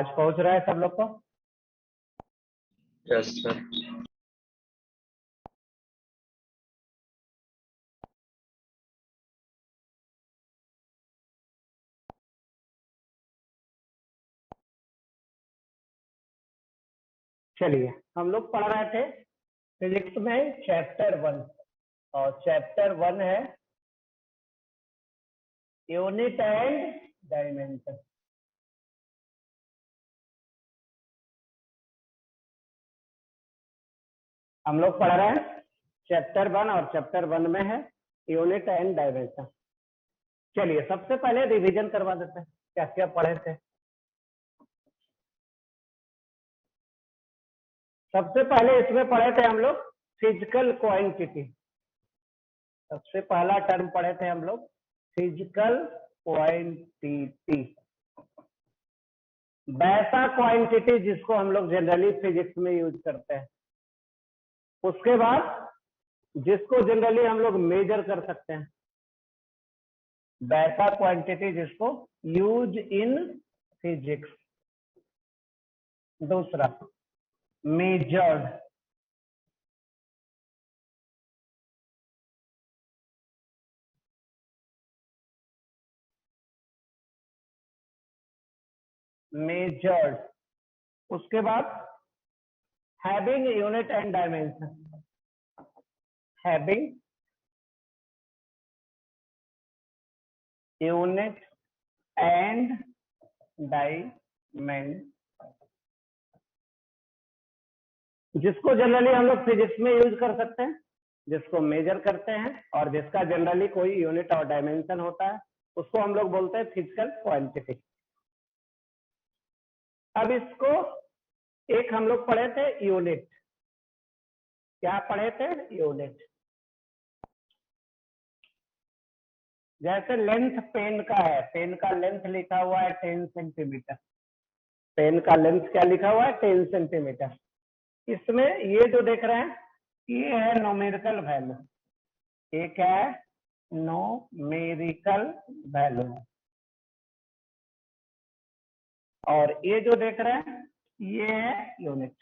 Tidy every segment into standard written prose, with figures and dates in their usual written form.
आज पहुंच रहा है सब लोग को? Yes sir. चलिए, हम लोग पढ़ रहे थे फिजिक्स में चैप्टर 1, और चैप्टर 1 है यूनिट एंड डायमेंशन। हम लोग पढ़ रहे हैं चैप्टर 1, और चैप्टर 1 में है यूनिट एंड डायमेंशन। चलिए, सबसे पहले रिवीजन करवा देते हैं क्या क्या पढ़े थे। सबसे पहले इसमें पढ़े थे हम लोग फिजिकल क्वांटिटी। सबसे पहला टर्म पढ़े थे हम लोग फिजिकल क्वांटिटी, वैसा क्वांटिटी जिसको हम लोग जनरली फिजिक्स में यूज करते हैं। उसके बाद जिसको जनरली हम लोग मेजर कर सकते हैं, वैसा क्वांटिटी जिसको यूज इन फिजिक्स। दूसरा मेजर्ड, मेजर्ड। उसके बाद having unit and dimension, having unit and dimension, जिसको जनरली हम लोग फिजिक्स में यूज कर सकते हैं, जिसको मेजर करते हैं, और जिसका जनरली कोई यूनिट और डायमेंशन होता है, उसको हम लोग बोलते हैं फिजिकल क्वांटिटी। अब इसको एक हम लोग पढ़े थे यूनिट। क्या पढ़े थे? यूनिट। जैसे लेंथ पेन का है, पेन का लेंथ लिखा हुआ है 10 सेंटीमीटर। पेन का लेंथ क्या लिखा हुआ है? 10 सेंटीमीटर। इसमें ये जो देख रहे हैं, ये है न्यूमेरिकल वैल्यू। ये क्या है? Numerical value. और ये जो देख रहे हैं, ये है यूनिट।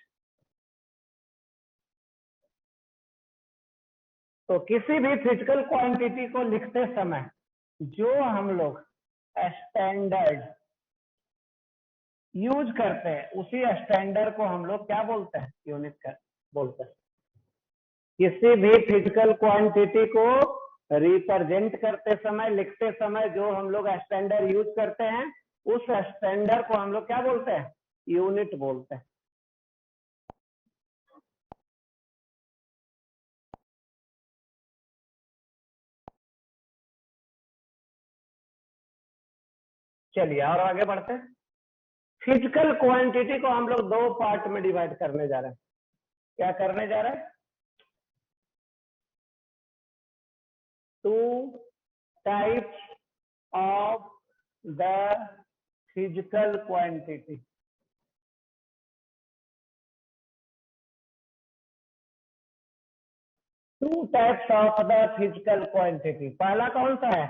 तो किसी भी फिजिकल क्वांटिटी को लिखते समय जो हम लोग स्टैंडर्ड यूज करते हैं, उसी स्टैंडर्ड को हम लोग क्या बोलते हैं? यूनिट का बोलते हैं। किसी भी फिजिकल क्वांटिटी को रिप्रेजेंट करते समय, लिखते समय जो हम लोग स्टैंडर्ड यूज करते हैं, उस स्टैंडर्ड को हम लोग क्या बोलते हैं? यूनिट बोलते हैं। चलिए और आगे बढ़ते हैं। फिजिकल क्वांटिटी को हम लोग दो पार्ट में डिवाइड करने जा रहे हैं। क्या करने जा रहे हैं? Two types of the physical quantity. Two types of the physical quantity. पहला कौन सा है?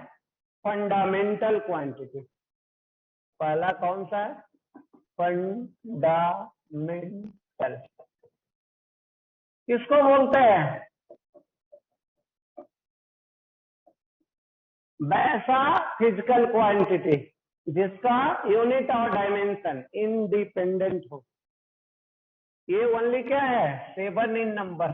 Fundamental quantity. पहला कौन सा है? फंडामेंटल। किसको बोलते हैं? वैसा फिजिकल क्वांटिटी जिसका यूनिट और डायमेंशन इंडिपेंडेंट हो। ये ओनली क्या है? 7 इन नंबर।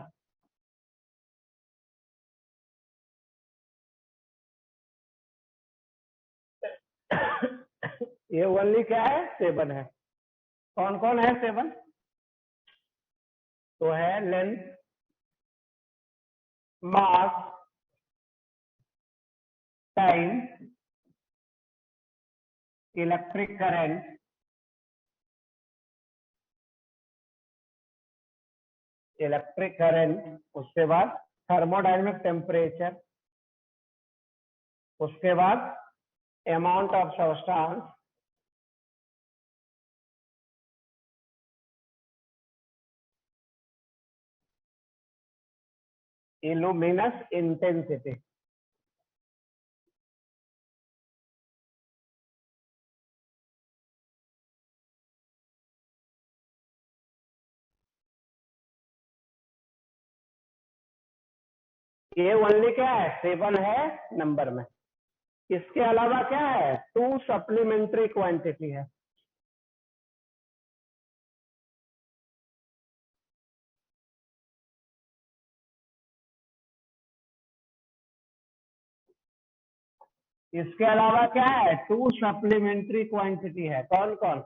ये ओनली क्या है? 7 है। कौन कौन है 7? तो है लेंथ, मास, टाइम, इलेक्ट्रिक करंट, उसके बाद थर्मोडायनेमिक टेम्परेचर, उसके बाद अमाउंट ऑफ सब्सटेंस, इल्यूमिनस इंटेंसिटी। ये ओनली क्या है, 7 है नंबर में। इसके अलावा क्या है, 2 सप्लीमेंट्री क्वांटिटी है। इसके अलावा क्या है, 2 सप्लीमेंट्री क्वांटिटी है। कौन कौन?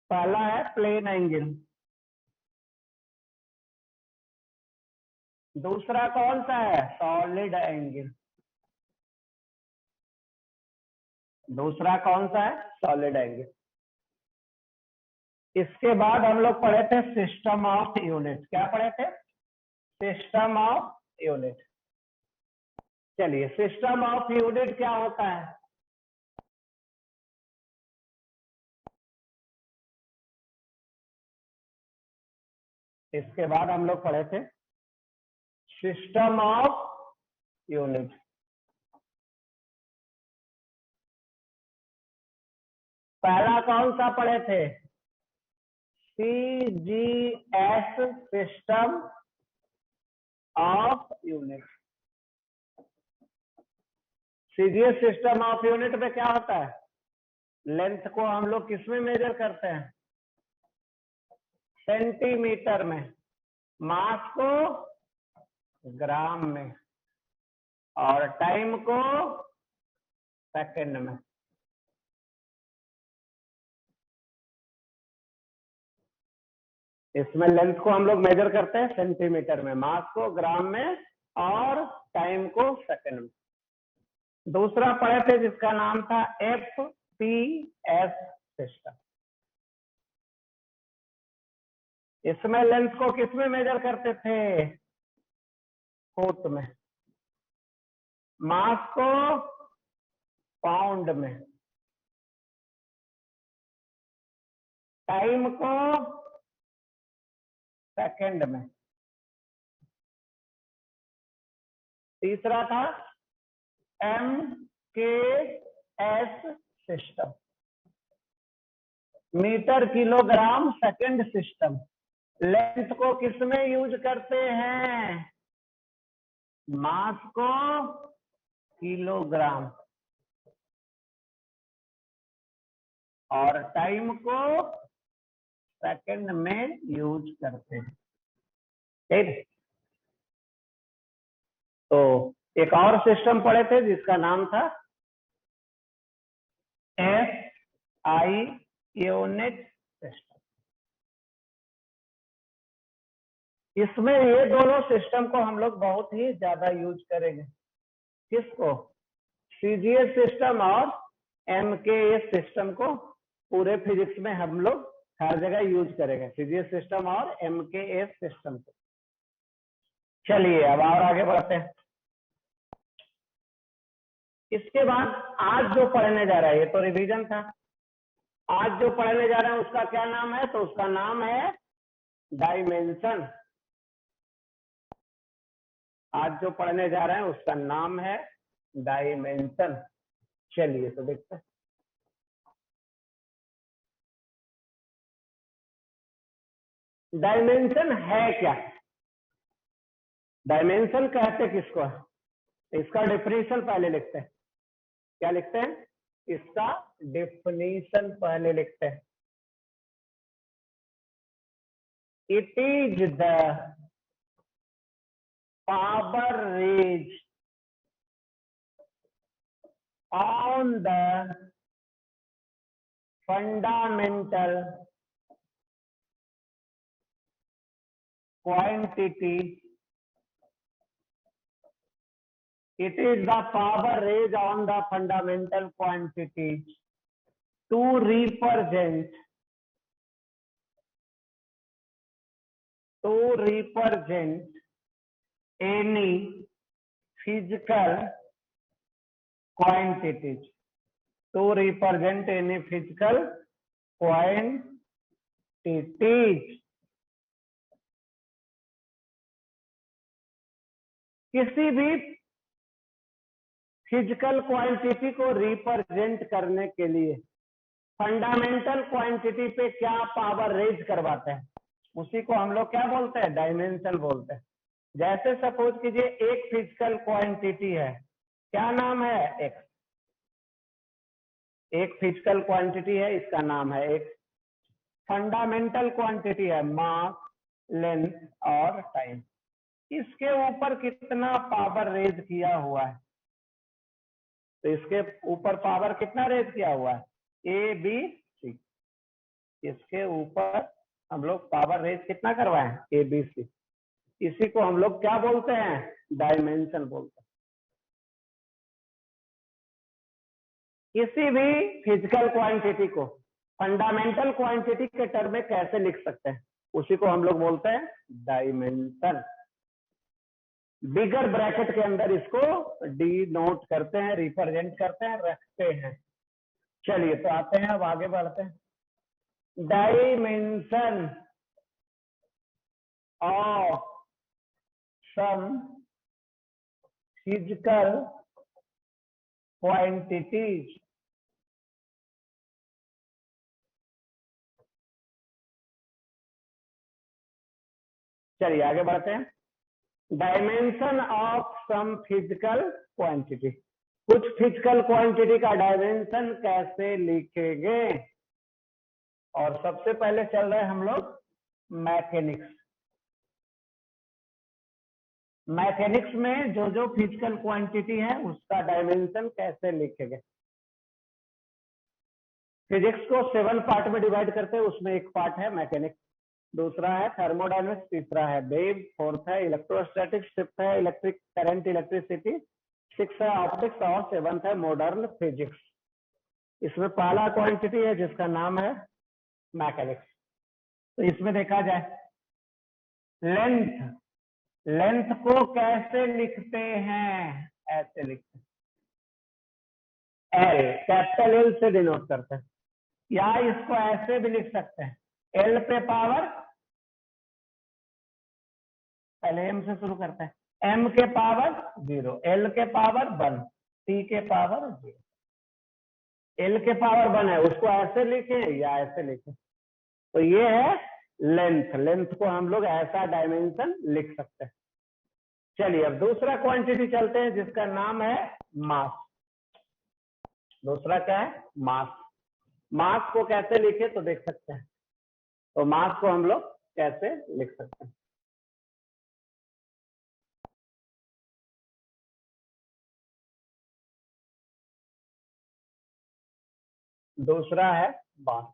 पहला है प्लेन एंगल, दूसरा कौन सा है, सॉलिड एंगल, दूसरा कौन सा है, सॉलिड एंगल। इसके बाद हम लोग पढ़े थे सिस्टम ऑफ यूनिट। क्या पढ़े थे, सिस्टम ऑफ यूनिट। चलिए, सिस्टम ऑफ यूनिट क्या होता है? इसके बाद हम लोग पढ़े थे सिस्टम ऑफ यूनिट। पहला कौन सा पढ़े थे, CGS, system of unit. CGS system of unit में क्या होता है, लेंथ को हम लोग किस में मेजर करते हैं, सेंटीमीटर में, मास को ग्राम में, और टाइम को सेकंड में। इसमें लेंथ को हम लोग मेजर करते हैं सेंटीमीटर में, मास को ग्राम में, और टाइम को सेकंड में। दूसरा पढ़े थे जिसका नाम था एफपीएस सिस्टम। इसमें लेंथ को किस में मेजर करते थे, फुट में, मास को पाउंड में, टाइम को सेकंड में। तीसरा था MKS system, metre kilogram second system. Length को किस में यूज करते हैं, मास को किलोग्राम, और टाइम को सेकंड में यूज करते हैं। ठीक, तो एक और सिस्टम पढ़े थे जिसका नाम था एसआई यूनिट सिस्टम। इसमें ये दोनों सिस्टम को हम लोग बहुत ही ज्यादा यूज करेंगे। किसको, सीजीएस सिस्टम और एमकेएस सिस्टम को पूरे फिजिक्स में हम लोग हर जगह यूज करेंगे, सीजीएस सिस्टम और एमकेएस सिस्टम को। चलिए अब और आगे बढ़ते हैं। इसके बाद आज जो पढ़ने जा रहा है, ये तो रिवीजन था, आज जो पढ़ने जा रहे हैं उसका क्या नाम है, तो उसका नाम है डायमेंशन। आज जो पढ़ने जा रहे हैं उसका नाम है डायमेंशन। चलिए तो देखते हैं। डायमेंशन है क्या, डायमेंशन कहते किसको है, इसका डेफिनेशन पहले लिखते हैं। क्या लिखते हैं, इसका डेफिनेशन पहले लिखते हैं। It is the power raise on the fundamental quantity, it is the power raised on the fundamental quantities to represent any physical quantities, to represent any physical quantities। किसी भी फिजिकल क्वांटिटी को represent करने के लिए fundamental quantity पे क्या power raise करवाते हैं, उसी को हम लोग क्या बोलते हैं, डायमेंशन बोलते हैं। जैसे सपोज कीजिए एक फिजिकल क्वांटिटी है, क्या नाम है? एक्स। एक फिजिकल क्वांटिटी है, इसका नाम है एक्स। फंडामेंटल क्वांटिटी है मास, लेंथ और टाइम। इसके ऊपर कितना पावर रेज किया हुआ है? तो इसके ऊपर पावर कितना रेज किया हुआ है? A B C. इसके ऊपर हम लोग पावर रेज कितना करवाए? A B C. इसी को हम लोग क्या बोलते हैं? डायमेंशन बोलते हैं। किसी भी फिजिकल क्वांटिटी को फंडामेंटल क्वांटिटी के टर्म में कैसे लिख सकते हैं? उसी को हम लोग बोलते हैं डायमेंशन। बिगर ब्रैकेट के अंदर इसको डी नोट करते हैं, रिप्रेजेंट करते हैं, रखते हैं। चलिए तो आते हैं, अब आगे बढ़ते हैं। Dimension of some physical quantities चलिए आगे बढ़ते हैं। Dimension of some physical quantity. कुछ फिजिकल क्वांटिटी का डायमेंशन कैसे लिखेंगे? और सबसे पहले चल रहे हम लोग मैकेनिक्स। मैकेनिक्स में जो जो फिजिकल क्वांटिटी है उसका डायमेंशन कैसे लिखेंगे? फिजिक्स को 7 पार्ट में डिवाइड करते हैं, उसमें एक पार्ट है मैकेनिक्स, दूसरा है थर्मोडायनेमिक्स, तीसरा है वेव, फोर्थ है इलेक्ट्रोस्टैटिक्स, फिफ्थ है इलेक्ट्रिक करंट इलेक्ट्रिसिटी, सिक्स है ऑप्टिक्स और सेवंथ है मॉडर्न फिजिक्स। इसमें पहला क्वांटिटी है जिसका नाम है मैकेनिक्स। तो इसमें देखा जाए लेंथ, लेंथ को कैसे लिखते हैं? ऐसे लिखते हैं, एल, कैपिटल एल से डिनोट करते हैं, या इसको ऐसे भी लिख सकते हैं एल पे पावर, पहले एम से शुरू करते हैं, एम के पावर 0, एल के पावर 1, टी के पावर 0। एल के पावर 1 है, उसको ऐसे लिखें या ऐसे लिखें। तो ये है लेंथ। लेंथ को हम लोग ऐसा डायमेंशन लिख सकते हैं। चलिए अब दूसरा क्वांटिटी चलते हैं जिसका नाम है मास। दूसरा क्या है? मास। मास को कैसे लिखे तो देख सकते हैं। तो मास को हम लोग कैसे लिख सकते हैं? दूसरा है मास।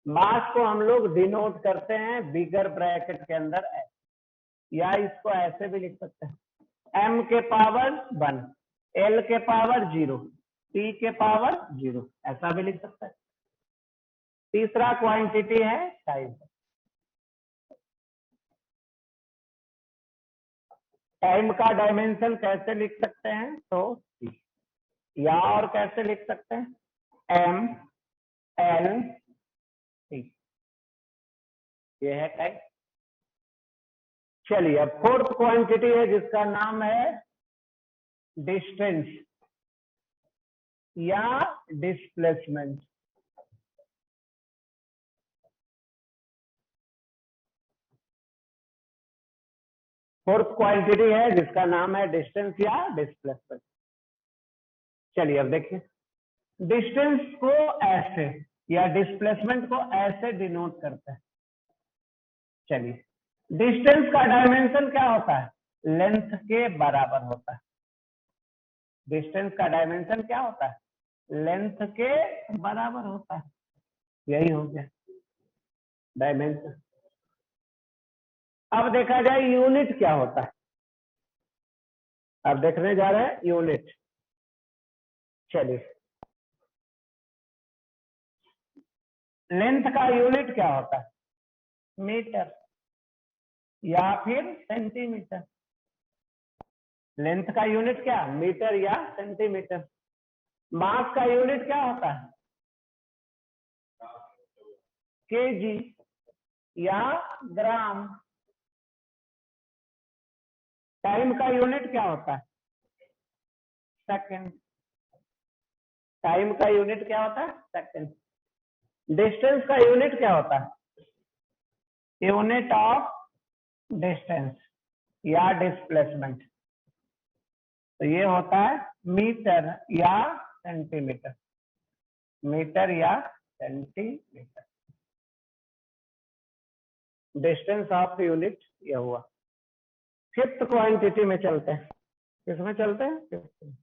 मास को हम लोग डिनोट करते हैं बिगर ब्रैकेट के अंदर एस, या इसको ऐसे भी लिख सकते हैं एम के पावर 1, एल के पावर 0, टी के पावर 0, ऐसा भी लिख सकते हैं। तीसरा क्वांटिटी है टाइम। टाइम का डायमेंशन कैसे लिख सकते हैं? तो टी, या और कैसे लिख सकते हैं? एम एल टी, ये है टाइम। चलिए अब फोर्थ क्वांटिटी है जिसका नाम है डिस्टेंस या डिस्प्लेसमेंट। फोर्थ क्वांटिटी है जिसका नाम है डिस्टेंस या डिस्प्लेसमेंट। चलिए अब देखिए, डिस्टेंस को ऐसे या डिस्प्लेसमेंट को ऐसे डिनोट करते हैं। चलिए, डिस्टेंस का डायमेंशन क्या होता है? लेंथ के बराबर होता है। डिस्टेंस का डायमेंशन क्या होता है? लेंथ के बराबर होता है। यही हो गया डायमेंशन। अब देखा जाए यूनिट क्या होता है। अब देखने जा रहे हैं यूनिट। चलिए, लेंथ का यूनिट क्या होता है? मीटर या फिर सेंटीमीटर। लेंथ का यूनिट क्या? मीटर या सेंटीमीटर। मास का यूनिट क्या होता है? केजी या ग्राम। टाइम का यूनिट क्या होता है? सेकंड। टाइम का यूनिट क्या होता है? सेकंड। डिस्टेंस का यूनिट क्या होता है? यूनिट ऑफ डिस्टेंस या डिस्प्लेसमेंट, तो ये होता है मीटर या सेंटीमीटर, मीटर या सेंटीमीटर। डिस्टेंस ऑफ यूनिट ये हुआ। फिफ्थ क्वांटिटी में चलते हैं। किसमें चलते हैं? फिफ्थ में।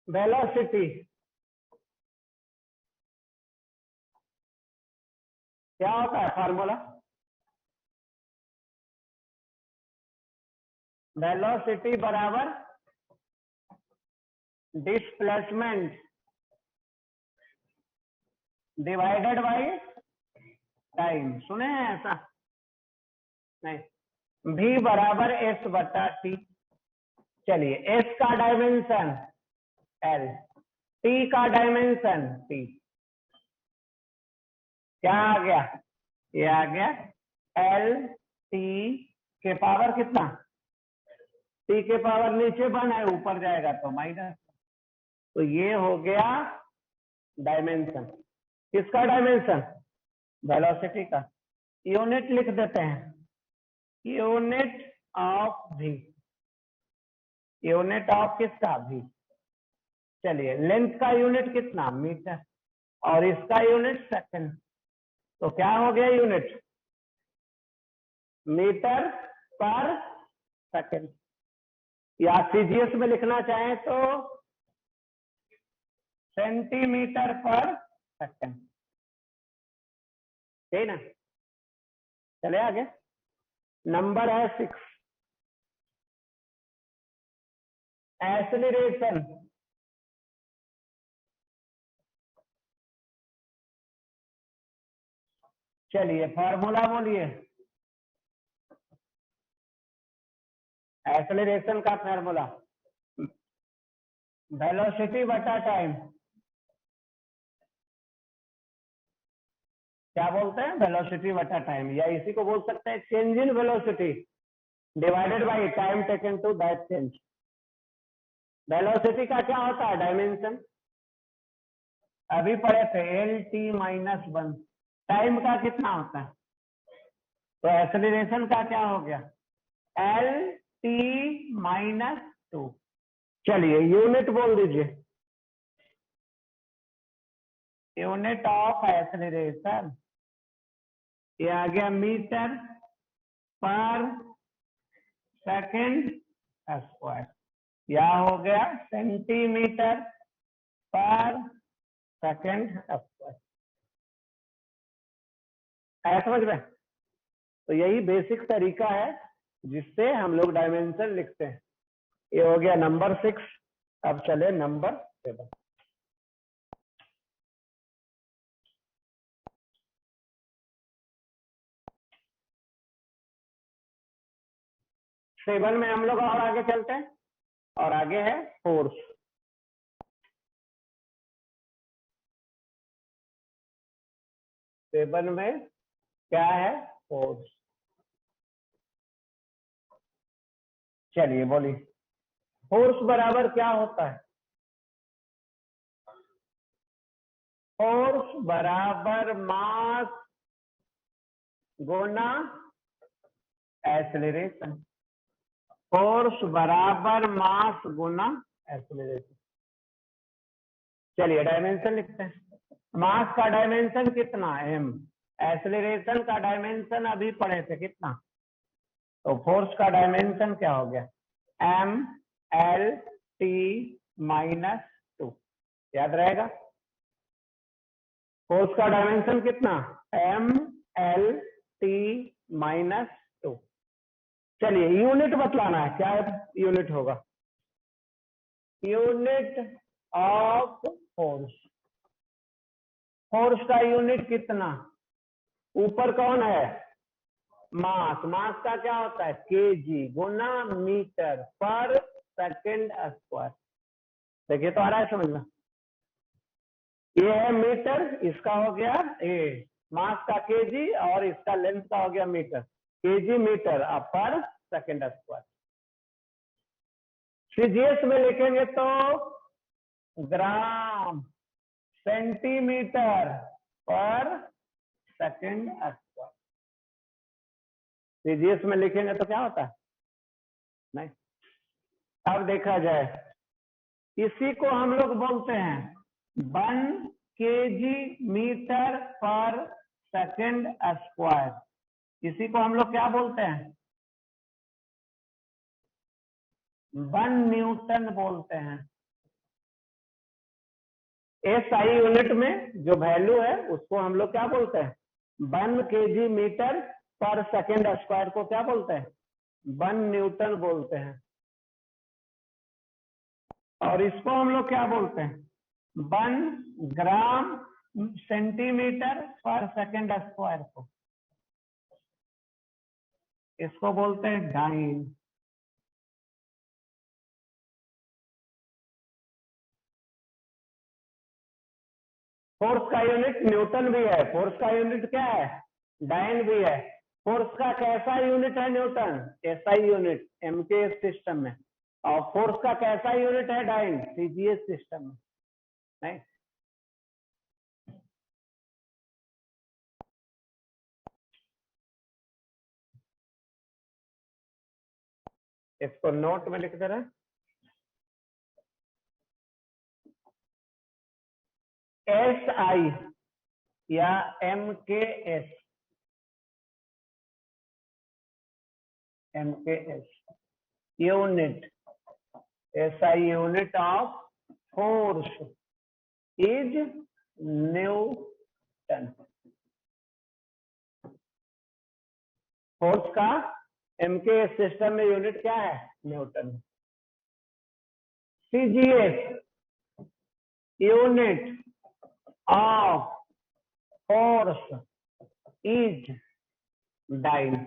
वेलोसिटी क्या होता है फार्मूला? वेलोसिटी बराबर डिस्प्लेसमेंट डिवाइडेड बाय टाइम। सुने हैं ऐसा? नहीं। v बराबर s बटा t। चलिए s का डायमेंशन l, t का डायमेंशन t, क्या आ गया? ये आ गया l t के पावर कितना? t के पावर नीचे 1 है, ऊपर जाएगा तो माइनस। तो ये हो गया डायमेंशन। किसका डायमेंशन? वेलोसिटी का। यूनिट लिख देते हैं, unit of v। Unit of किसका? v। चलिए लेंथ का यूनिट कितना? मीटर, और इसका यूनिट सेकंड। तो क्या हो गया यूनिट? मीटर पर सेकंड, या सीजीएस में लिखना चाहें तो सेंटीमीटर पर सेकंड। ठीक ना? चले आगे। नंबर है 6, एक्सीलरेशन। चलिए फॉर्मूला बोलिए। एक्सीलरेशन का फॉर्मूला वेलोसिटी बटा टाइम। क्या बोलते हैं? वेलोसिटी बटा टाइम, या इसी को बोल सकते हैं change in velocity divided by time taken to that change. Velocity का क्या होता है? डायमेंशन। अभी पढ़े थे एल टी माइनस 1। टाइम का कितना होता है? तो एक्सीलरेशन का क्या हो गया? L T minus 2। चलिए यूनिट बोल दीजिए। यूनिट ऑफ एक्सीलरेशन ये आ गया मीटर पर सेकंड स्क्वायर, या हो गया सेंटीमीटर पर सेकंड स्क्वायर। है समझ में? तो यही बेसिक तरीका है जिससे हम लोग डायमेंशन लिखते हैं। ये हो गया नंबर 6। अब चले नंबर 7। 7 में हम लोग और आगे चलते हैं, और आगे है फोर्स। सेवन में क्या है? फोर्स। चलिए बोलिए, फोर्स बराबर क्या होता है? फोर्स बराबर मास गुना एक्सीलरेशन। फोर्स बराबर मास गुना एक्सीलरेशन। चलिए डायमेंशन लिखते हैं। मास का डायमेंशन कितना? m। एक्सीलरेशन का डायमेंशन अभी पढ़े थे कितना? तो फोर्स का डायमेंशन क्या हो गया? m l t minus 2। याद रहेगा? फोर्स का डायमेंशन कितना? m l t minus 2। चलिए यूनिट बतलाना है, क्या यूनिट होगा? Unit of force. फोर्स का यूनिट कितना? ऊपर कौन है? मास। मास का क्या होता है? केजी गुना मीटर पर सेकंड स्क्वायर। देखिए तो आ रहा है समझ में? ये है मीटर, इसका हो गया ए मास का केजी, और इसका लेंथ का हो गया मीटर। केजी मीटर पर सेकंड स्क्वायर। सीजीएस में लिखेंगे तो ग्राम सेंटीमीटर पर सेकंड स्क्वायर। सीजीएस में लिखेंगे तो क्या होता है? नहीं। अब देखा जाए, इसी को हम लोग बोलते हैं 1 केजी मीटर पर सेकंड स्क्वायर। इसी को हम लोग क्या बोलते हैं? 1 न्यूटन बोलते हैं। एसआई यूनिट में जो वैल्यू है उसको हम लोग क्या बोलते हैं? 1 केजी मीटर पर सेकंड स्क्वायर को क्या बोलते हैं? 1 न्यूटन बोलते हैं। और इसको हम लोग क्या बोलते हैं? 1 ग्राम सेंटीमीटर पर सेकंड स्क्वायर को इसको बोलते हैं डाइन। फोर्स का यूनिट न्यूटन भी है, फोर्स का यूनिट क्या है? डाइन भी है। फोर्स का कैसा यूनिट है? Newton. SI unit MKS system में। और फोर्स का कैसा यूनिट है? डाइन सीजीएस सिस्टम में। नहीं, इसको नोट में लिख दे रहे हैं। एसआई या MKS, MKS unit, SI unit of force is newton. Force का एमकेएस सिस्टम में यूनिट क्या है? Newton. CGS unit of force is dyne.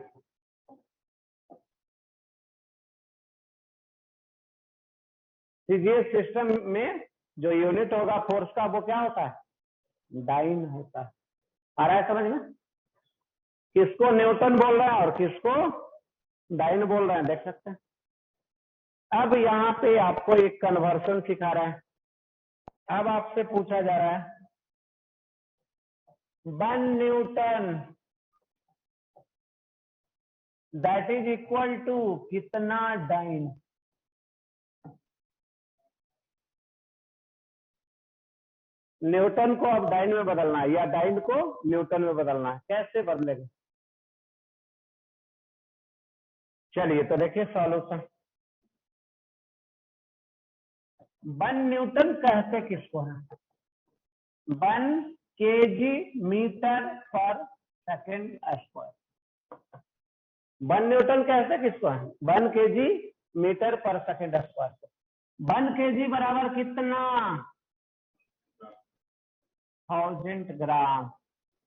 CGS system में जो यूनिट होगा फोर्स का वो क्या होता है? डाइन होता है। आ रहा है समझ में? किसको न्यूटन बोल रहे हैं और किसको डाइन बोल रहे हैं, देख सकते हैं। अब यहाँ पे आपको एक कन्वर्सन सिखा रहा है। अब आपसे पूछा जा रहा है 1 newton that is equal to कितना डाइन? न्यूटन को अब डाइन में बदलना है या डाइन को न्यूटन में बदलना है, कैसे बदलेगा? चलिए तो देखिए सॉल्यूशन। 1 न्यूटन कहते किसको है? 1 केजी मीटर पर सेकंड स्क्वायर। 1 न्यूटन कहते किसको है? 1 केजी मीटर पर सेकंड स्क्वायर। 1 केजी बराबर कितना? 1000 ग्राम।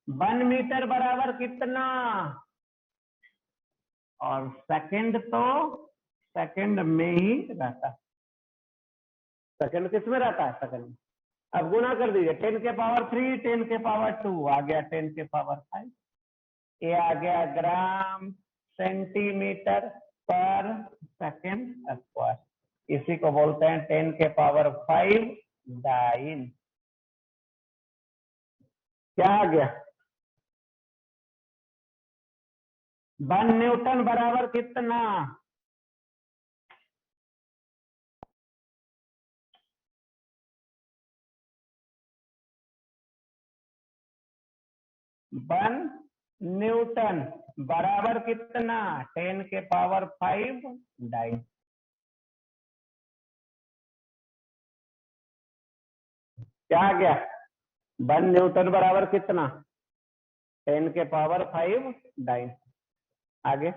1 मीटर बराबर कितना? और सेकंड तो सेकंड में ही रहता है। सेकंड किस में रहता है? सेकंड में। अब गुना कर दीजिए, 10 के पावर 3, 10 के पावर 2, आ गया 10 के पावर 5। ये आ गया ग्राम सेंटीमीटर पर सेकंड स्क्वायर। इसी को बोलते हैं 10 के पावर 5 डाइन। क्या आ गया? 1 न्यूटन बराबर कितना? वन न्यूटन बराबर कितना? 10 के पावर 5 डाइन। क्या आ गया? 1 न्यूटन बराबर कितना? 10 के पावर 5 डाइन। आगे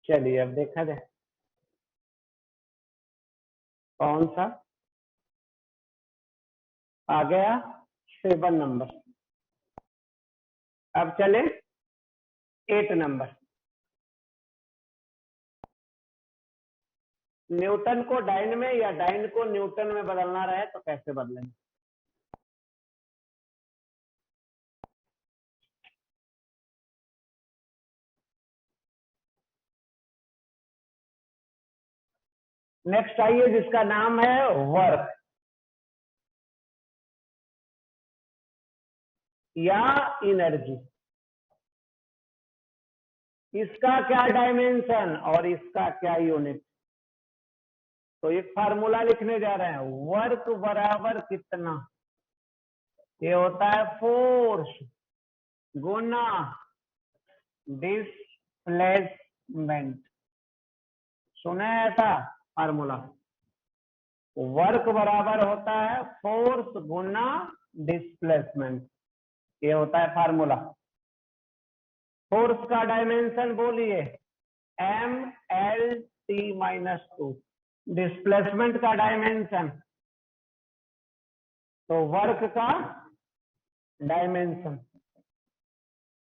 चलिए अब देखा जाए कौन सा आ गया। 7 नंबर। अब चले 8 नंबर। न्यूटन को डाइन में या डाइन को न्यूटन में बदलना रहे तो कैसे बदलेंगे? नेक्स्ट आइए जिसका नाम है वर्क या एनर्जी। इसका क्या डायमेंशन और इसका क्या यूनिट। तो एक फार्मूला लिखने जा रहे हैं, वर्क बराबर कितना, ये होता है फोर्स गुना डिस्प्लेसमेंट। सुने ऐसा फार्मूला, वर्क बराबर होता है फोर्स गुना डिस्प्लेसमेंट, ये होता है फार्मूला। फोर्स का डायमेंशन बोलिए M L T minus 2, displacement का डायमेंशन, तो वर्क का dimension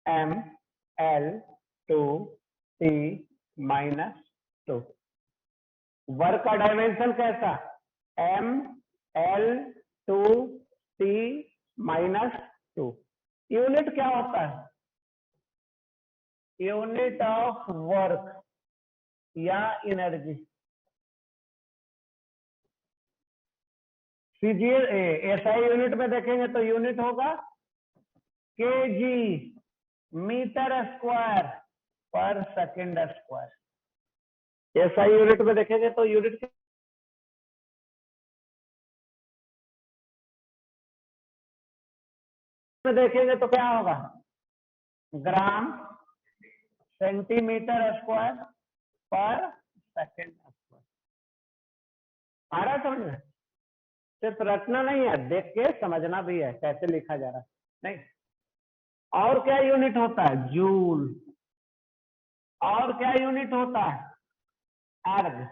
M L two T minus 2। Work का डायमेंशन कैसा, M L two T minus 2। Unit क्या होता है, यूनिट ऑफ वर्क या एनर्जी। एसआई यूनिट में देखेंगे तो यूनिट होगा केजी मीटर स्क्वायर पर सेकंड स्क्वायर। एसआई यूनिट में देखेंगे तो यूनिट में देखेंगे तो क्या होगा, ग्राम सेंटीमीटर स्क्वायर पर सेकंड स्क्वायर। आ रहा है समझ में, सिर्फ रटना नहीं है, देख के समझना भी है कैसे लिखा जा रहा है। नहीं, और क्या यूनिट होता है, जूल। और क्या यूनिट होता है, अर्ग।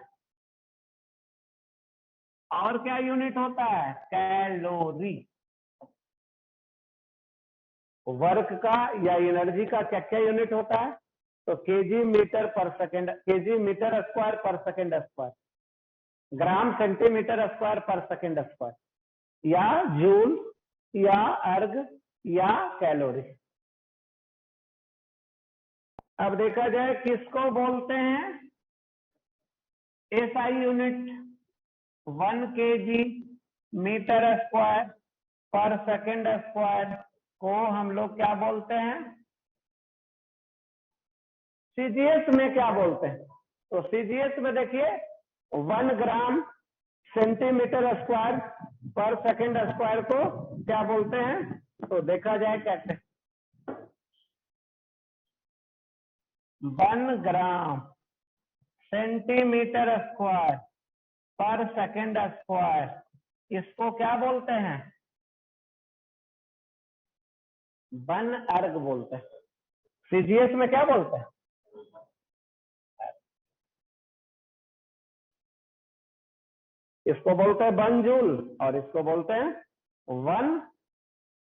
और क्या यूनिट होता है, कैलोरी। वर्क का या एनर्जी का क्या क्या यूनिट होता है, तो केजी मीटर पर सेकंड, केजी मीटर स्क्वायर पर second square, gram centimetre square पर सेकंड स्क्वायर, या जूल, या अर्ग, या कैलोरी। अब देखा जाए किसको बोलते हैं SI unit, 1 KG metre square पर सेकंड स्क्वायर को हम लोग क्या बोलते हैं, सीजीएस में क्या बोलते हैं। तो सीजीएस में देखिए 1 ग्राम सेंटीमीटर स्क्वायर पर सेकंड स्क्वायर को क्या बोलते हैं, तो देखा जाए कैसे, 1 ग्राम सेंटीमीटर स्क्वायर पर सेकंड स्क्वायर, इसको क्या बोलते हैं, 1 अर्ग बोलते हैं। सीजीएस में क्या बोलते हैं, इसको बोलते हैं 1 जूल और इसको बोलते हैं 1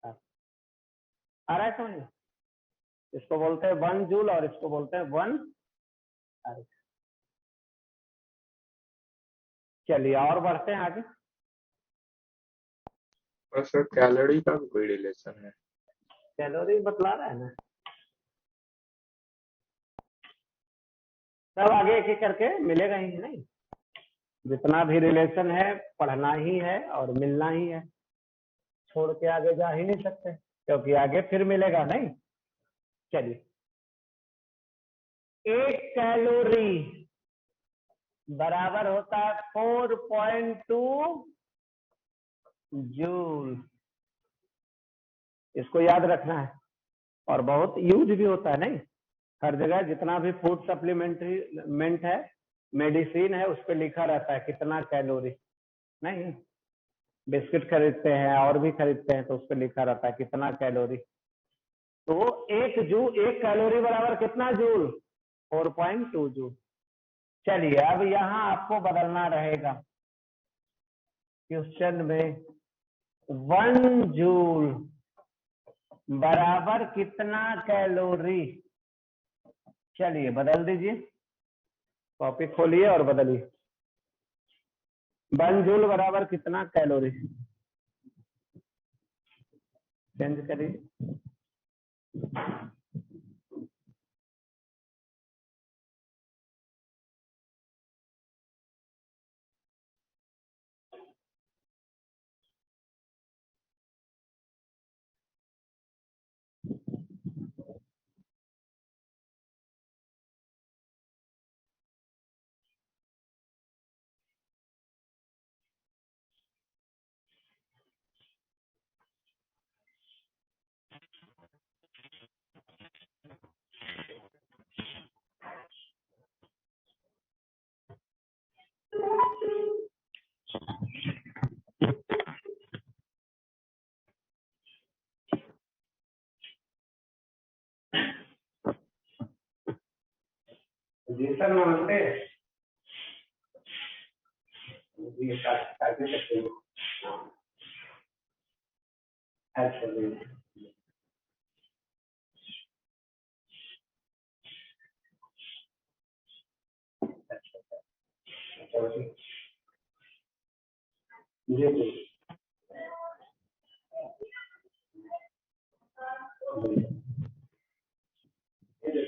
अर्ग। आ रहा है समझ में, इसको बोलते हैं 1 जूल और इसको बोलते हैं 1 अर्ग। चलिए और बढ़ते हैं आगे। और सर कैलोरी का भी कोई रिलेशन है, कैलोरी बतला रहा है ना, सब आगे एक एक करके मिलेगा ही नहीं, जितना भी रिलेशन है पढ़ना ही है और मिलना ही है, छोड़ के आगे जा ही नहीं सकते क्योंकि आगे फिर मिलेगा नहीं। चलिए, 1 कैलोरी बराबर होता है 4.2 जूल, इसको याद रखना है और बहुत यूज भी होता है नहीं, हर जगह जितना भी फूड सप्लीमेंट है, मेडिसिन है, उस पर लिखा रहता है कितना कैलोरी। नहीं, बिस्किट खरीदते हैं और भी खरीदते हैं तो उस पर लिखा रहता है कितना कैलोरी। तो 1 कैलोरी बराबर कितना जूल, 4.2 जूल। चलिए अब यहां आपको बदलना रहेगा, क्वेश्चन में 1 जूल बराबर कितना कैलोरी। चलिए बदल दीजिए, कॉपी खोलिए और बदलिए, 1 जूल बराबर कितना कैलोरी, चेंज करिए। जी सर नमस्ते। जी काफी सकते हैं। अच्छा जी। अच्छा जी जी जी जी।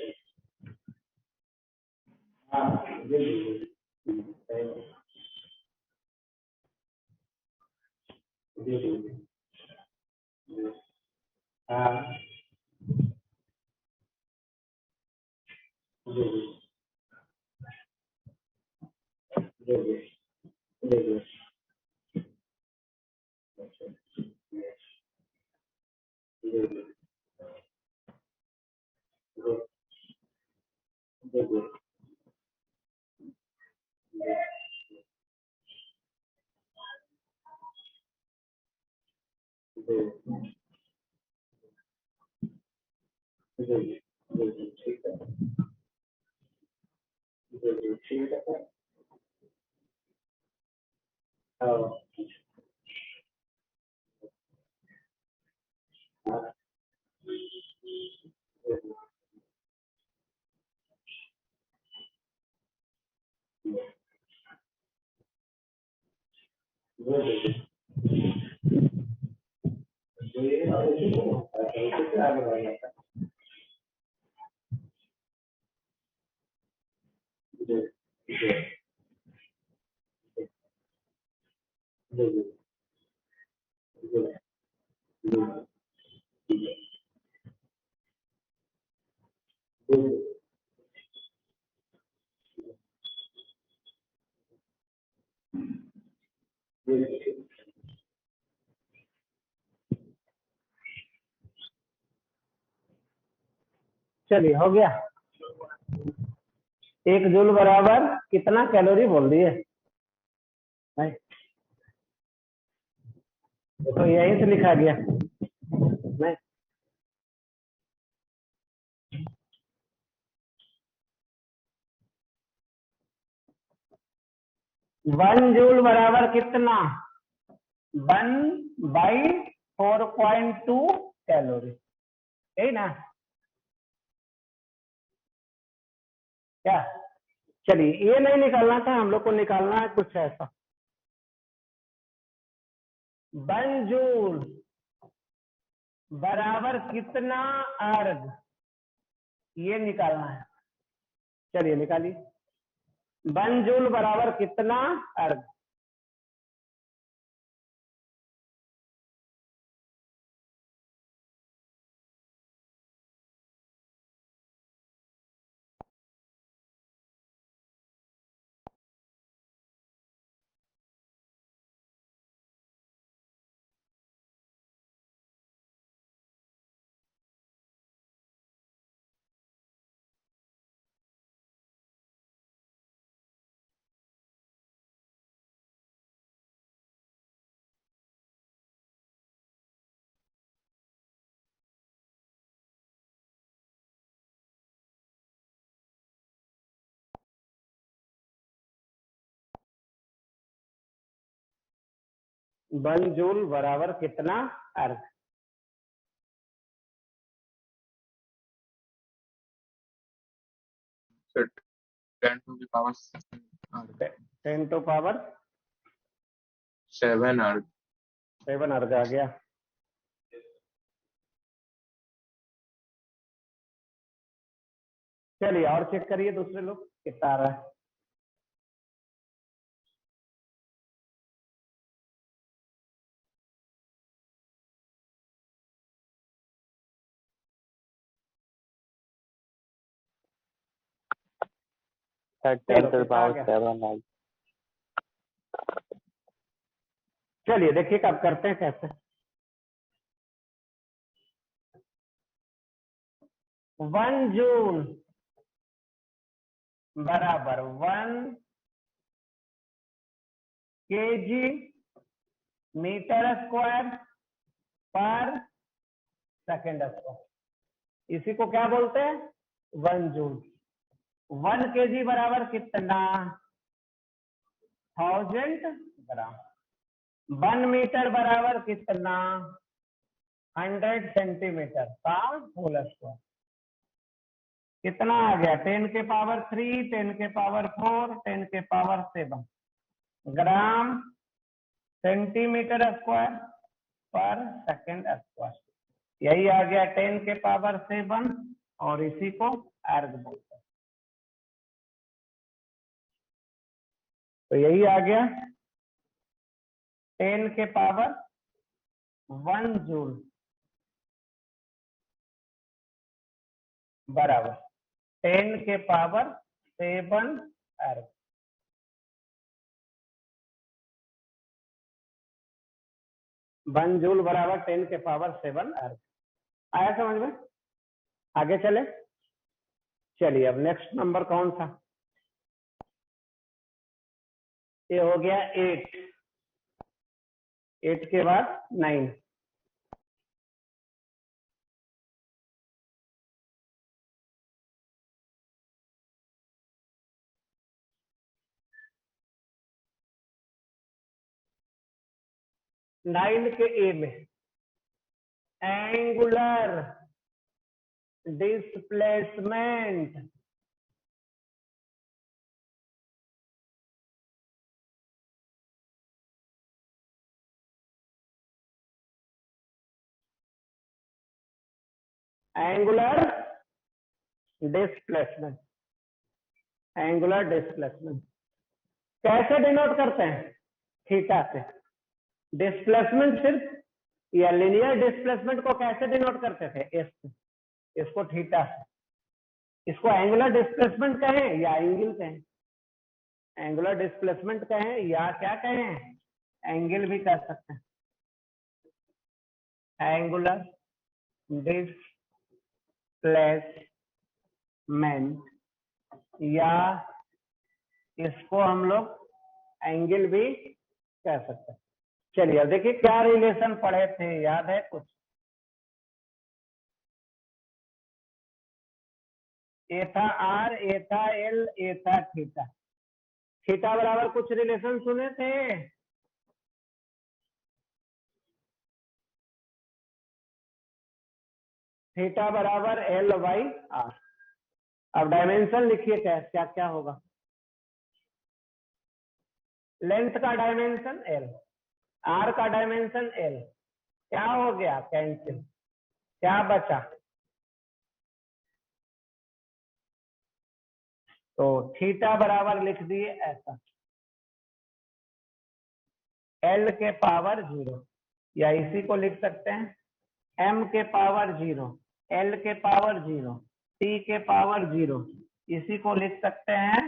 हाँ जी जी जी जी जी जी जी। हाँ जी जी जी जी जी जी। अच्छा, जी जी जी जी जी जी जी जी जी ठीक है। जी जी ठीक है सर। हाँ हाँ जी जी जी ये आगे बढ़ेगा। जी जी जी जी जी जी जी जी जी। चलिए हो गया। 1 जूल बराबर कितना कैलोरी बोल दिए नहीं? तो यहीं से लिखा गया नहीं? 1 जूल बराबर कितना? 1/4.2 कैलोरी, यही ना? क्या? चलिए ये नहीं निकालना था, हम लोग को निकालना है कुछ ऐसा। 1 जूल बराबर कितना अर्घ, ये निकालना है। चलिए निकालिए। 1 जूल बराबर कितना अर्घ? वन जूल बराबर कितना अर्घ? सर 10 to the power 7 अर्ग। 10 to the power 7 अर्ग। 7 अर्घ आ गया। चलिए और चेक करिए दूसरे लोग कितना आ रहा है। Sir, चलो 10 to the कितना आ power गया? 7 है। चलिए देखिए कब करते हैं कैसे। 1 जूल बराबर 1 kg मीटर स्क्वायर पर सेकेंड स्क्वायर, इसी को क्या बोलते हैं? 1 जूल। 1 kg बराबर कितना? 1000 ग्राम। 1 मीटर बराबर कितना? 100 सेंटीमीटर का होल स्क्वायर। कितना आ गया? 10 के पावर 3, 10 के पावर 4, 10 के पावर 7 ग्राम सेंटीमीटर स्क्वायर पर सेकंड स्क्वायर। यही आ गया 10 के पावर 7 और इसी को अर्ग बोलते हैं। तो यही आ गया 10 के पावर 1 जूल बराबर 10 के पावर 7 अर्ग। वन जूल बराबर 10 के पावर 7 अर्ग। आया समझ में? आगे चले। चलिए अब नेक्स्ट नंबर कौन सा? ये हो गया 8। 8 के बाद 9। नाइन के ए में angular displacement angular displacement angular displacement कैसे डिनोट करते हैं? थीटा से। डिस्प्लेसमेंट सिर्फ या लिनियर डिस्प्लेसमेंट को कैसे डिनोट करते थे? एस से। इसको थीटा से। इसको एंगुलर डिस्प्लेसमेंट कहें या एंगल कहें? एंगुलर डिस्प्लेसमेंट कहें या क्या कहें? एंगल भी कर सकते हैं। एंगुलर डिस्प्लेसमेंट या इसको हम लोग एंगल भी कह सकते हैं। चलिए अब देखिए क्या रिलेशन पढ़े थे, याद है कुछ? ए था आर, ए था एल, ए था थीटा। थीटा बराबर कुछ रिलेशन सुने थे? थीटा बराबर एल बाई आर। अब डायमेंशन लिखिए क्या क्या क्या होगा? लेंथ का डायमेंशन एल, आर का डायमेंशन एल। क्या हो गया? कैंसिल। क्या बचा? तो थीटा बराबर लिख दिए ऐसा, एल के पावर 0, या इसी को लिख सकते हैं एम के पावर 0, एल के पावर 0, टी के पावर 0। इसी को लिख सकते हैं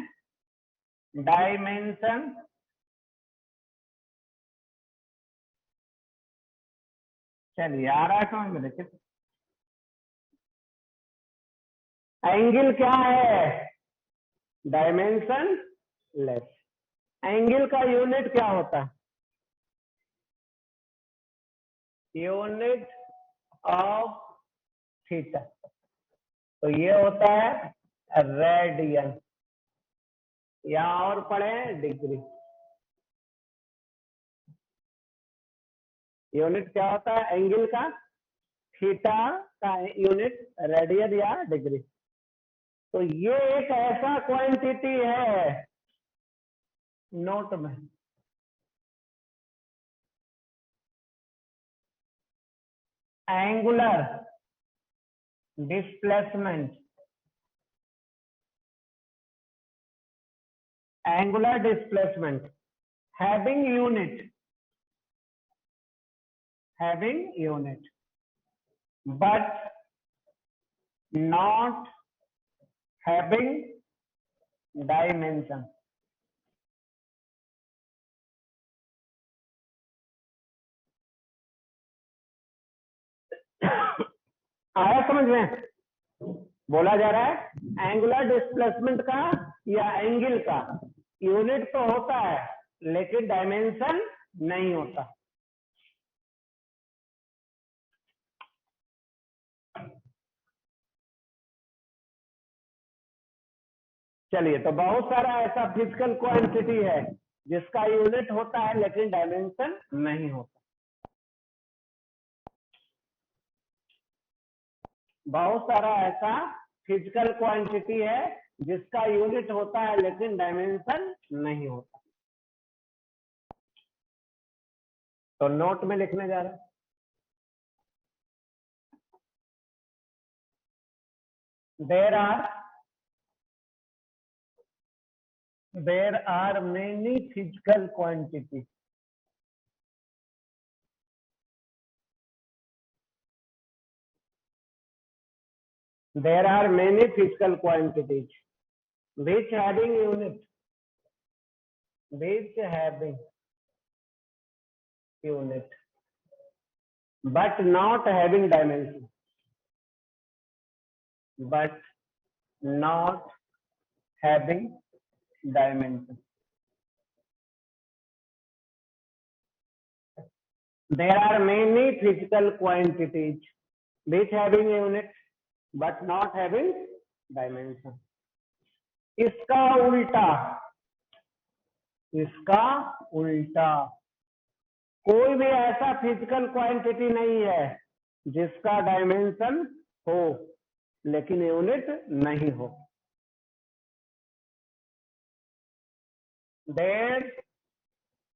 डायमेंशन चलिए आ रहा है समझ में? देखिए एंगल क्या है? Dimension less. एंगल का यूनिट क्या होता है? Unit of theta. तो ये होता है रेडियन, या और पढ़े डिग्री। यूनिट क्या होता है एंगल का? थीटा का यूनिट रेडियन या डिग्री। तो ये एक ऐसा क्वांटिटी है, नोट में, angular displacement, angular displacement having unit but not having dimension। आया समझ में? बोला जा रहा है एंगुलर डिस्प्लेसमेंट का या एंगल का यूनिट तो होता है लेकिन डायमेंशन नहीं होता। चलिए, तो बहुत सारा ऐसा फिजिकल क्वांटिटी है जिसका यूनिट होता है लेकिन डायमेंशन नहीं होता। बहुत सारा ऐसा फिजिकल क्वांटिटी है जिसका यूनिट होता है लेकिन डायमेंशन नहीं होता। तो नोट में लिखने जा रहे हैं, there are many physical quantities. There are many physical quantities which having unit, but not having dimension, There are many physical quantities which having unit but not having dimension. इसका उल्टा कोई भी ऐसा फिजिकल क्वांटिटी नहीं है जिसका dimension हो लेकिन यूनिट नहीं हो। There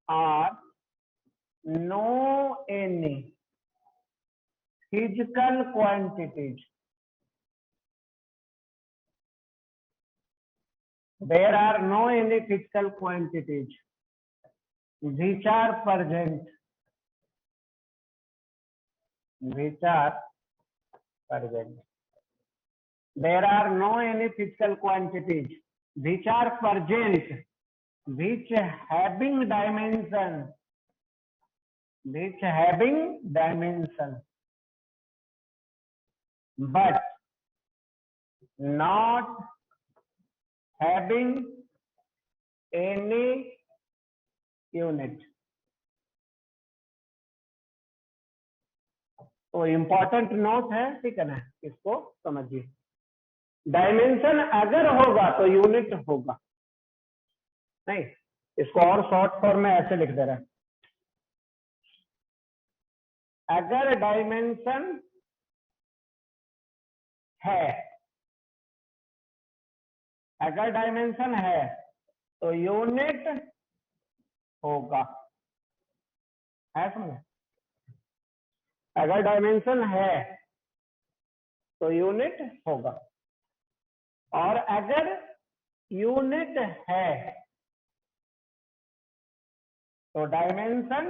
are no any physical quantities. There are no any physical quantities which are present. There are no any physical quantities which are present, which having dimension, but not having any unit. तो important note है, ठीक है ना, इसको समझिए। Dimension अगर होगा तो यूनिट होगा नहीं। इसको और शॉर्ट फॉर्म में ऐसे लिख दे रहा है, अगर डायमेंशन है तो यूनिट होगा, है समझ? अगर डायमेंशन है तो यूनिट होगा, और अगर यूनिट है तो डायमेंशन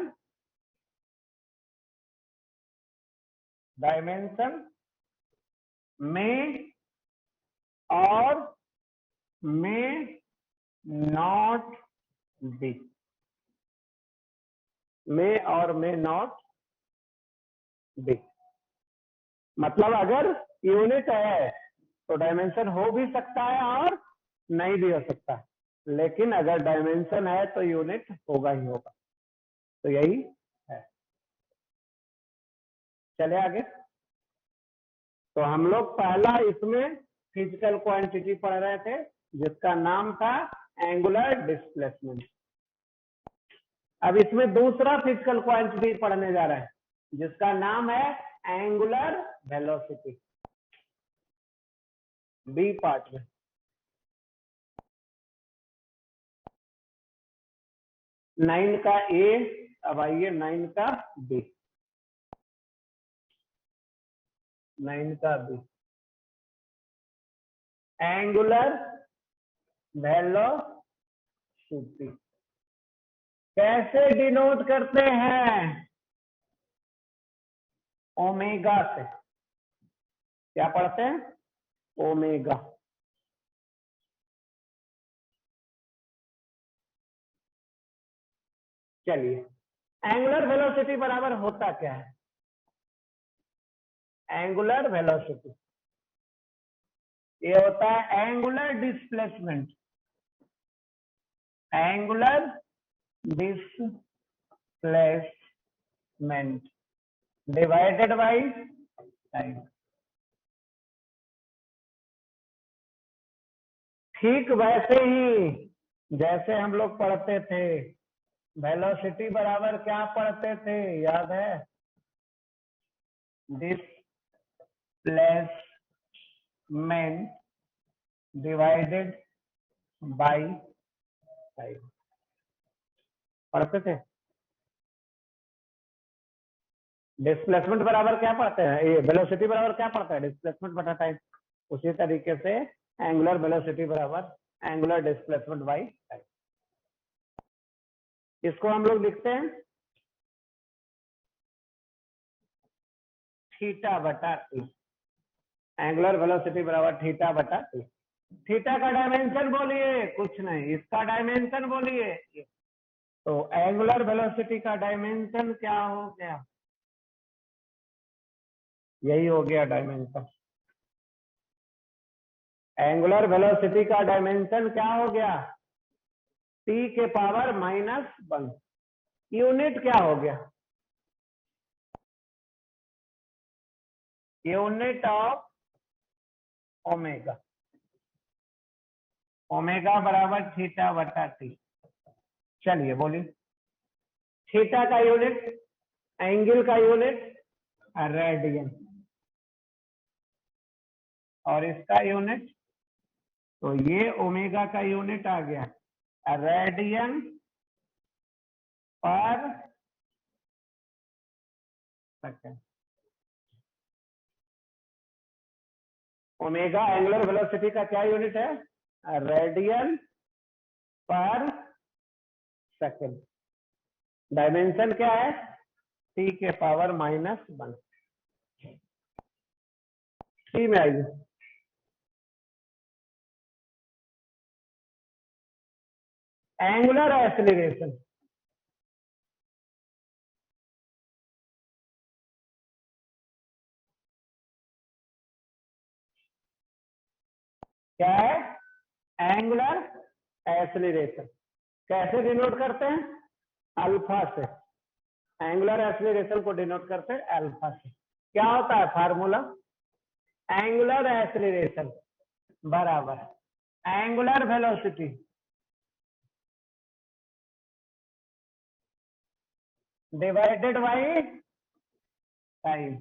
में और में नॉट बी, मतलब अगर यूनिट है तो डायमेंशन हो भी सकता है और नहीं भी हो सकता है, लेकिन अगर डायमेंशन है तो यूनिट होगा ही होगा। तो यही है। चले आगे। तो हम लोग पहला इसमें फिजिकल क्वांटिटी पढ़ रहे थे जिसका नाम था एंगुलर डिस्प्लेसमेंट। अब इसमें दूसरा फिजिकल क्वांटिटी पढ़ने जा रहे हैं जिसका नाम है एंगुलर वेलोसिटी, बी पार्ट में। 9 का ए, अब आइए 9 का बी। 9 का बी, एंगुलर वेलोसिटी कैसे डिनोट करते हैं? ओमेगा से। क्या पढ़ते हैं? ओमेगा। चलिए, एंगुलर वेलोसिटी बराबर होता क्या है? एंगुलर वेलोसिटी ये होता है angular displacement, divided by time. ठीक वैसे ही जैसे हम लोग पढ़ते थे, वेलोसिटी बराबर क्या पढ़ते थे, याद है? डिस्प्लेसमेंट डिवाइडेड बाई टाइम, पढ़ते थे। डिस्प्लेसमेंट बराबर क्या पढ़ते हैं, ये वेलोसिटी बराबर क्या पढ़ता है, डिस्प्लेसमेंट बटा टाइम। उसी तरीके से एंगुलर वेलोसिटी बराबर एंगुलर डिस्प्लेसमेंट बाई टाइम। इसको हम लोग लिखते हैं थीटा बटा टी। एंगुलर वेलोसिटी बराबर थीटा बटा टी। थीटा का डायमेंशन बोलिए, कुछ नहीं, इसका डायमेंशन बोलिए। तो एंगुलर वेलोसिटी का डायमेंशन क्या हो गया, यही हो गया डायमेंशन। एंगुलर वेलोसिटी का डायमेंशन क्या हो गया, टी के पावर -1। यूनिट क्या हो गया, यूनिट ऑफ ओमेगा। ओमेगा बराबर थीटा बटा टी। चलिए बोलिए, थीटा का यूनिट, एंगल का यूनिट रेडियन, और इसका यूनिट, तो ये ओमेगा का यूनिट आ गया रेडियन पर सेकंड। ओमेगा एंगुलर वेलोसिटी का क्या यूनिट है, रेडियन पर सेकंड। डायमेंशन क्या है, टी के पावर -1। टी में आइए, एंगुलर एक्सीलरेशन, क्या है, एंगुलर एक्सीलरेशन। कैसे डिनोट करते हैं, अल्फा से। एंगुलर एक्सीलरेशन को डिनोट करते हैं अल्फा से। क्या होता है फार्मूला, एंगुलर एक्सीलरेशन बराबर angular velocity divided by time.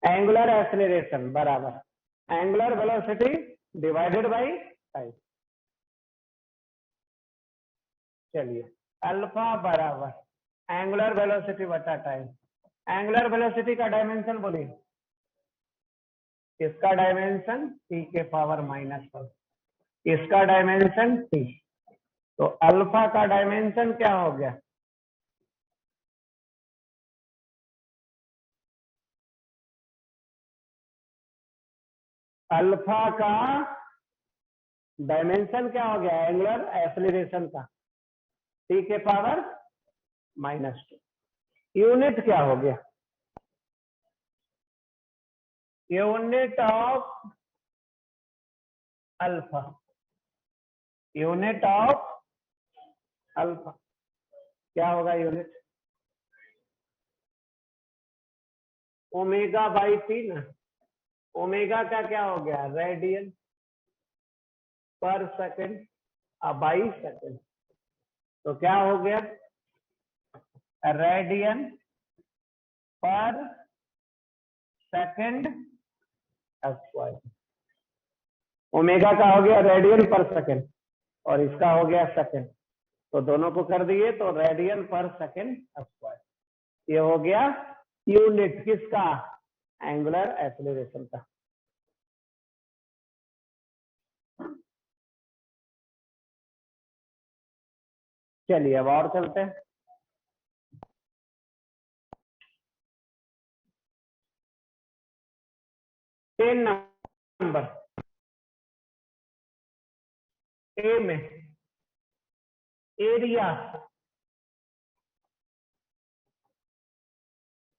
Angular acceleration बराबर angular velocity divided by time. चलिए, अल्फा बराबर एंगुलर वेलोसिटी बटा टाइम। एंगुलर वेलोसिटी का डायमेंशन बोलिए, इसका डायमेंशन टी के पावर -1, इसका डायमेंशन टी। तो अल्फा का डायमेंशन क्या हो गया, अल्फा का डायमेंशन क्या हो गया, एंगुलर एक्सीलरेशन का, टी के पावर -2। यूनिट क्या हो गया, unit of alpha, unit of alpha क्या होगा, यूनिट ओमेगा बाई टी ना। ओमेगा का क्या हो गया, रेडियन पर सेकंड बाई सेकंड। तो क्या हो गया, रेडियन पर सेकंड स्क्वायर। ओमेगा का हो गया रेडियन पर सेकंड और इसका हो गया सेकंड, तो दोनों को कर दिए तो रेडियन पर सेकंड स्क्वायर। ये हो गया यूनिट किसका, एंगुलर एक्सीलरेशन का। चलिए अब और चलते हैं। टेन नंबर ए में एरिया,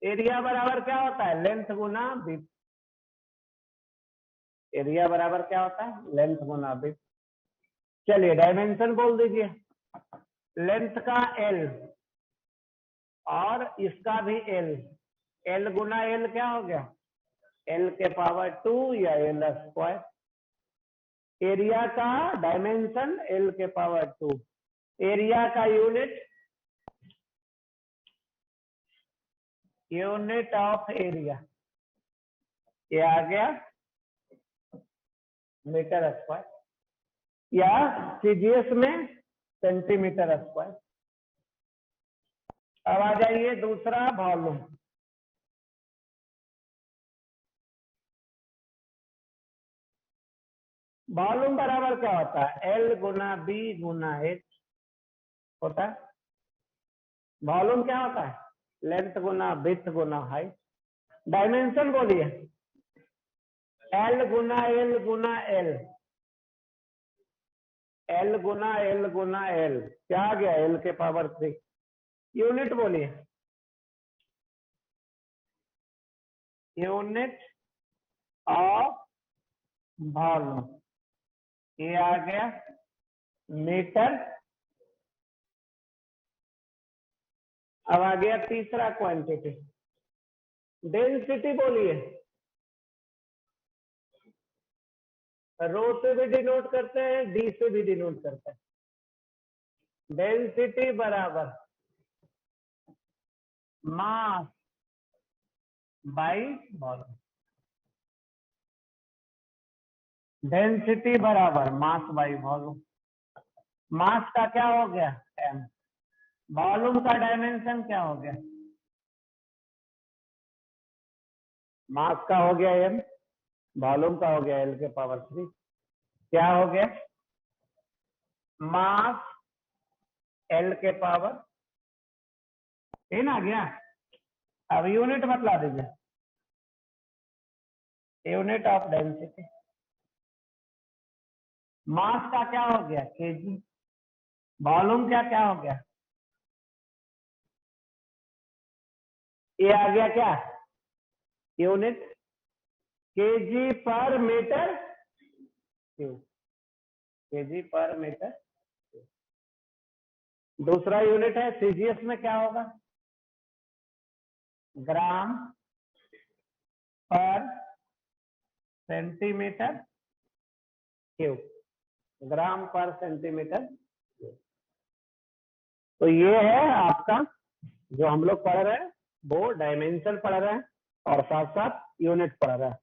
एरिया बराबर क्या होता है, लेंथ गुना विड्थ। एरिया बराबर क्या होता है, लेंथ गुना विड्थ। चलिए डायमेंशन बोल दीजिए, लेंथ का एल और इसका भी एल, एल गुना एल क्या हो गया, एल के पावर 2 या एल स्क्वायर। एरिया का डायमेंशन L के पावर 2, एरिया का यूनिट ऑफ एरिया, ये आ गया मीटर स्क्वायर, या सीजीएस में सेंटीमीटर स्क्वायर। अब आ जाइए दूसरा वॉल्यूम। वॉल्यूम बराबर क्या होता है? L गुना B गुना H होता है। वॉल्यूम क्या होता है? लेंथ गुना विड्थ गुना हाइट। डायमेंशन बोलिए, L गुना L गुना L, L गुना L गुना L, क्या आ गया? L के पावर 3। यूनिट बोलिए, यूनिट ऑफ वॉल्यूम, ये आ गया मीटर। अब आ गया तीसरा क्वांटिटी, डेंसिटी बोलिए, रो से भी डिनोट करते हैं, डी से भी डिनोट करते हैं। डेंसिटी बराबर मास बाई वॉल्यूम, डेंसिटी बराबर मास बाई वॉल्यूम। मास का क्या हो गया? m, वॉल्यूम का डायमेंशन क्या हो गया? मास का हो गया m, वॉल्यूम का हो गया L के पावर 3। क्या हो गया? मास L के पावर 3 आ गया। अब यूनिट बतला दीजिए, यूनिट ऑफ डेंसिटी। मास का क्या हो गया? केजी। वॉल्यूम क्या क्या हो गया? ये आ गया क्या? यूनिट केजी पर मीटर क्यूब, केजी पर मीटर। दूसरा यूनिट है सीजीएस में, क्या होगा? ग्राम पर सेंटीमीटर क्यूब, ग्राम पर सेंटीमीटर क्यूब। तो ये है आपका जो हम लोग पढ़ रहे हैं, वो डायमेंशन पढ़ रहे हैं और साथ साथ यूनिट पढ़ रहे हैं।